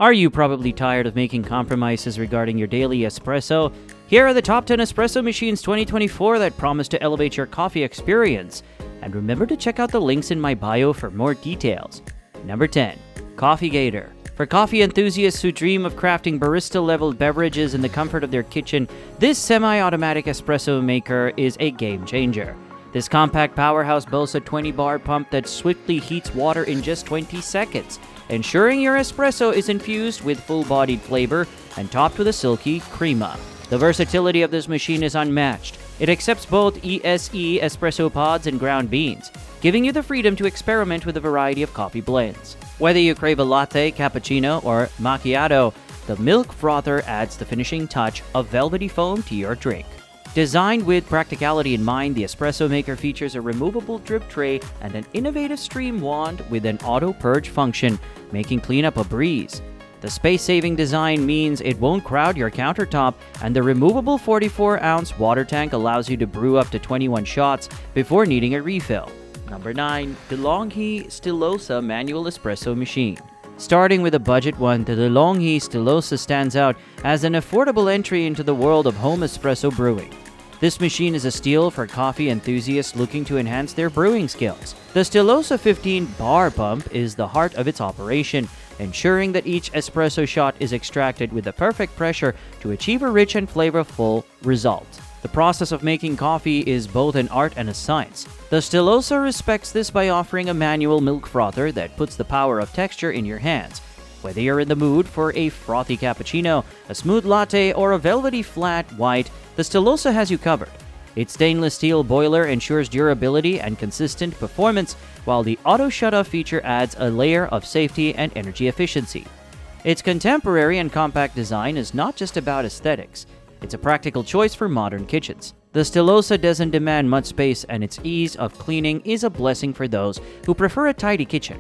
Are you probably tired of making compromises regarding your daily espresso? Here are the top 10 espresso machines 2024 that promise to elevate your coffee experience. And remember to check out the links in my bio for more details. Number 10. Coffee Gator. For coffee enthusiasts who dream of crafting barista-level beverages in the comfort of their kitchen, this semi-automatic espresso maker is a game changer. This compact powerhouse boasts a 20-bar pump that swiftly heats water in just 20 seconds, ensuring your espresso is infused with full-bodied flavor and topped with a silky crema. The versatility of this machine is unmatched. It accepts both ESE espresso pods and ground beans, giving you the freedom to experiment with a variety of coffee blends. Whether you crave a latte, cappuccino, or macchiato, the milk frother adds the finishing touch of velvety foam to your drink. Designed with practicality in mind, the espresso maker features a removable drip tray and an innovative stream wand with an auto-purge function, making cleanup a breeze. The space-saving design means it won't crowd your countertop, and the removable 44-ounce water tank allows you to brew up to 21 shots before needing a refill. Number 9. DeLonghi Stilosa Manual Espresso Machine. Starting with a budget one, the DeLonghi Stilosa stands out as an affordable entry into the world of home espresso brewing. This machine is a steal for coffee enthusiasts looking to enhance their brewing skills. The Stilosa 15-bar pump is the heart of its operation, ensuring that each espresso shot is extracted with the perfect pressure to achieve a rich and flavorful result. The process of making coffee is both an art and a science. The Stilosa respects this by offering a manual milk frother that puts the power of texture in your hands. Whether you're in the mood for a frothy cappuccino, a smooth latte, or a velvety flat white, the Stilosa has you covered. Its stainless steel boiler ensures durability and consistent performance, while the auto shutoff feature adds a layer of safety and energy efficiency. Its contemporary and compact design is not just about aesthetics. It's a practical choice for modern kitchens. The Stilosa doesn't demand much space, and its ease of cleaning is a blessing for those who prefer a tidy kitchen.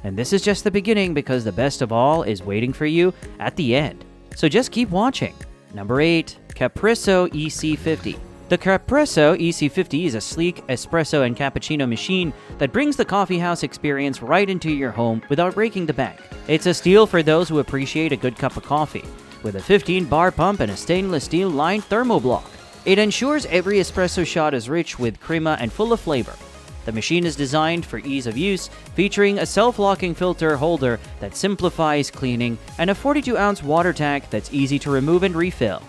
And this is just the beginning, because the best of all is waiting for you at the end. So just keep watching. Number 8. Capresso EC50. The Capresso EC50 is a sleek espresso and cappuccino machine that brings the coffeehouse experience right into your home without breaking the bank. It's a steal for those who appreciate a good cup of coffee. With a 15-bar pump and a stainless steel-lined thermoblock, it ensures every espresso shot is rich with crema and full of flavor. The machine is designed for ease of use, featuring a self-locking filter holder that simplifies cleaning and a 42-ounce water tank that's easy to remove and refill.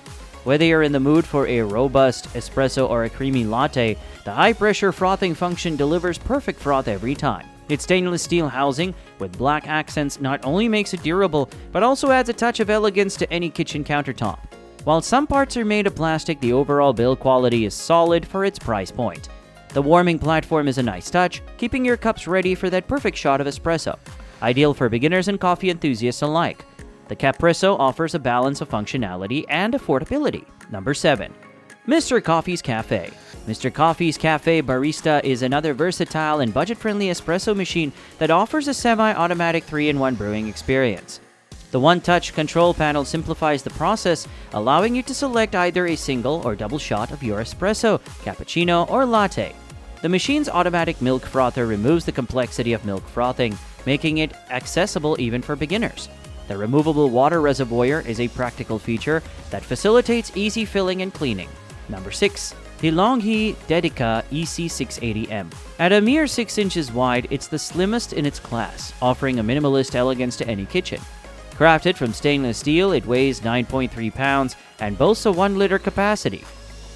Whether you're in the mood for a robust espresso or a creamy latte, the high-pressure frothing function delivers perfect froth every time. Its stainless steel housing with black accents not only makes it durable, but also adds a touch of elegance to any kitchen countertop. While some parts are made of plastic, the overall build quality is solid for its price point. The warming platform is a nice touch, keeping your cups ready for that perfect shot of espresso. Ideal for beginners and coffee enthusiasts alike. The Capresso offers a balance of functionality and affordability. Number 7. Mr. Coffee's Cafe. Mr. Coffee's Cafe Barista is another versatile and budget-friendly espresso machine that offers a semi-automatic 3-in-1 brewing experience. The one-touch control panel simplifies the process, allowing you to select either a single or double shot of your espresso, cappuccino, or latte. The machine's automatic milk frother removes the complexity of milk frothing, making it accessible even for beginners. The removable water reservoir is a practical feature that facilitates easy filling and cleaning. Number 6. DeLonghi Dedica EC680M. At a mere 6 inches wide, it's the slimmest in its class, offering a minimalist elegance to any kitchen. Crafted from stainless steel, it weighs 9.3 pounds and boasts a 1-liter capacity.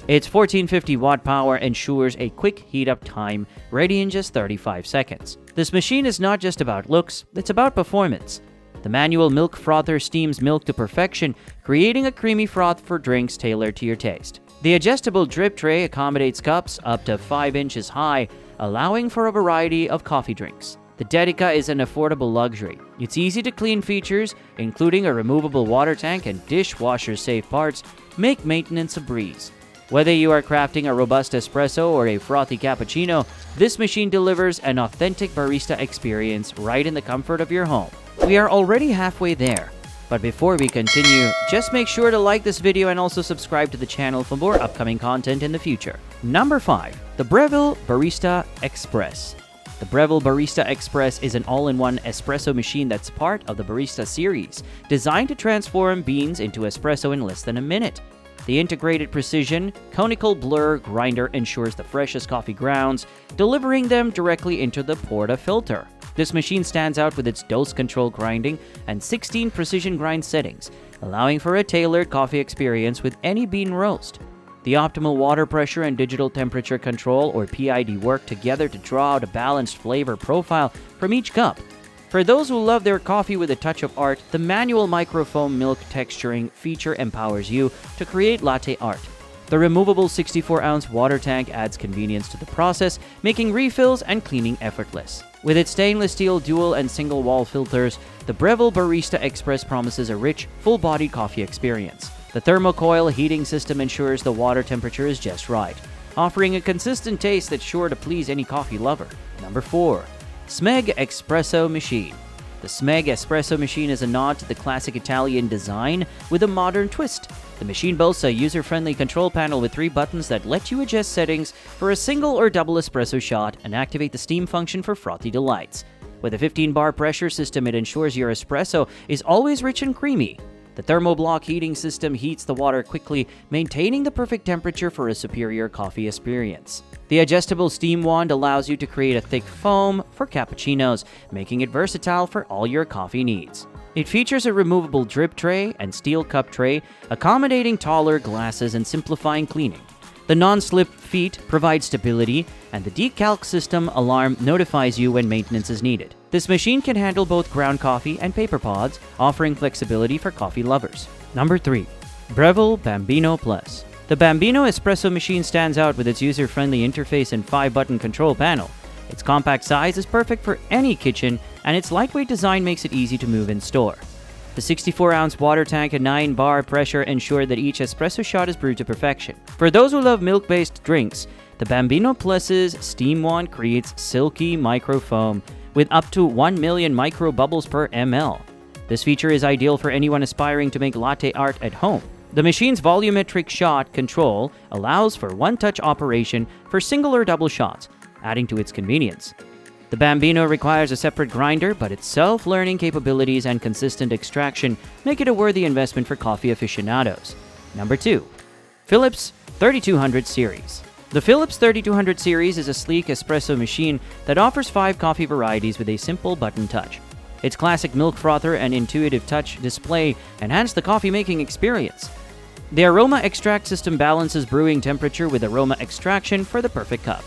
Its 1450-watt power ensures a quick heat-up time, ready in just 35 seconds. This machine is not just about looks, it's about performance. The manual milk frother steams milk to perfection, creating a creamy froth for drinks tailored to your taste. The adjustable drip tray accommodates cups up to 5 inches high, allowing for a variety of coffee drinks. The Dedica is an affordable luxury. Its easy-to-clean features, including a removable water tank and dishwasher-safe parts, make maintenance a breeze. Whether you are crafting a robust espresso or a frothy cappuccino, this machine delivers an authentic barista experience right in the comfort of your home. We are already halfway there. But before we continue, just make sure to like this video and also subscribe to the channel for more upcoming content in the future. Number 5. The Breville Barista Express. The Breville Barista Express is an all-in-one espresso machine that's part of the Barista series, designed to transform beans into espresso in less than a minute. The integrated precision, conical blur grinder ensures the freshest coffee grounds, delivering them directly into the portafilter. This machine stands out with its dose control grinding and 16 precision grind settings, allowing for a tailored coffee experience with any bean roast. The optimal water pressure and digital temperature control, or PID, work together to draw out a balanced flavor profile from each cup. For those who love their coffee with a touch of art, the manual microfoam milk texturing feature empowers you to create latte art. The removable 64-ounce water tank adds convenience to the process, making refills and cleaning effortless. With its stainless steel dual and single wall filters, the Breville Barista Express promises a rich, full-bodied coffee experience. The thermocoil heating system ensures the water temperature is just right, offering a consistent taste that's sure to please any coffee lover. Number 4. SMEG Espresso Machine. The SMEG Espresso Machine is a nod to the classic Italian design with a modern twist. The machine boasts a user-friendly control panel with 3 buttons that let you adjust settings for a single or double espresso shot and activate the steam function for frothy delights. With a 15-bar pressure system, it ensures your espresso is always rich and creamy. The thermoblock heating system heats the water quickly, maintaining the perfect temperature for a superior coffee experience. The adjustable steam wand allows you to create a thick foam for cappuccinos, making it versatile for all your coffee needs. It features a removable drip tray and steel cup tray, accommodating taller glasses and simplifying cleaning. The non-slip feet provide stability, and the decalc system alarm notifies you when maintenance is needed. This machine can handle both ground coffee and paper pods, offering flexibility for coffee lovers. Number 3. Breville Bambino Plus. The Bambino espresso machine stands out with its user-friendly interface and 5-button control panel. Its compact size is perfect for any kitchen, and its lightweight design makes it easy to move and store. The 64-ounce water tank and 9-bar pressure ensure that each espresso shot is brewed to perfection. For those who love milk-based drinks, the Bambino Plus's steam wand creates silky microfoam with up to 1 million micro bubbles per ml. This feature is ideal for anyone aspiring to make latte art at home. The machine's volumetric shot control allows for one-touch operation for single or double shots, adding to its convenience. The Bambino requires a separate grinder, but its self-learning capabilities and consistent extraction make it a worthy investment for coffee aficionados. Number 2. Philips 3200 Series. The Philips 3200 Series is a sleek espresso machine that offers 5 coffee varieties with a simple button touch. Its classic milk frother and intuitive touch display enhance the coffee-making experience. The aroma extract system balances brewing temperature with aroma extraction for the perfect cup.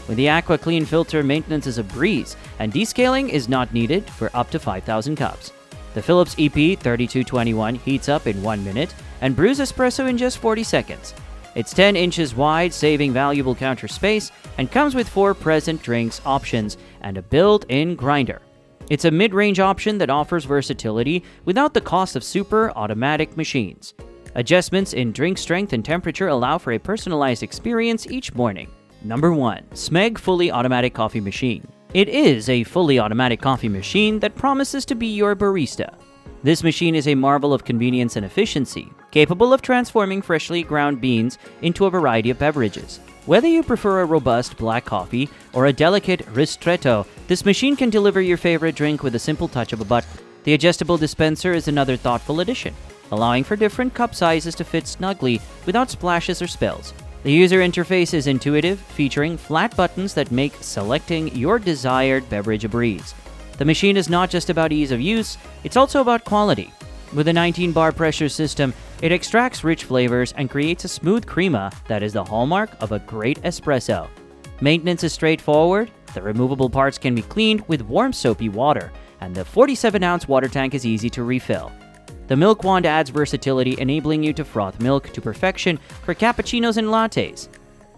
With the Aqua Clean filter, maintenance is a breeze, and descaling is not needed for up to 5,000 cups. The Philips EP3221 heats up in 1 minute and brews espresso in just 40 seconds. It's 10 inches wide, saving valuable counter space, and comes with 4 present drinks options and a built-in grinder. It's a mid-range option that offers versatility without the cost of super automatic machines. Adjustments in drink strength and temperature allow for a personalized experience each morning. Number 1. SMEG Fully Automatic Coffee Machine. It is a fully automatic coffee machine that promises to be your barista. This machine is a marvel of convenience and efficiency, capable of transforming freshly ground beans into a variety of beverages. Whether you prefer a robust black coffee or a delicate ristretto, this machine can deliver your favorite drink with a simple touch of a button. The adjustable dispenser is another thoughtful addition, allowing for different cup sizes to fit snugly without splashes or spills. The user interface is intuitive, featuring flat buttons that make selecting your desired beverage a breeze. The machine is not just about ease of use, it's also about quality. With a 19-bar pressure system, it extracts rich flavors and creates a smooth crema that is the hallmark of a great espresso. Maintenance is straightforward, the removable parts can be cleaned with warm soapy water, and the 47-ounce water tank is easy to refill. The milk wand adds versatility, enabling you to froth milk to perfection for cappuccinos and lattes.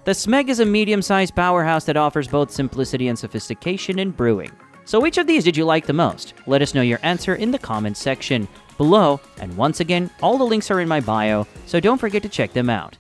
The SMEG is a medium-sized powerhouse that offers both simplicity and sophistication in brewing. So which of these did you like the most? Let us know your answer in the comments section below, and once again, all the links are in my bio, so don't forget to check them out.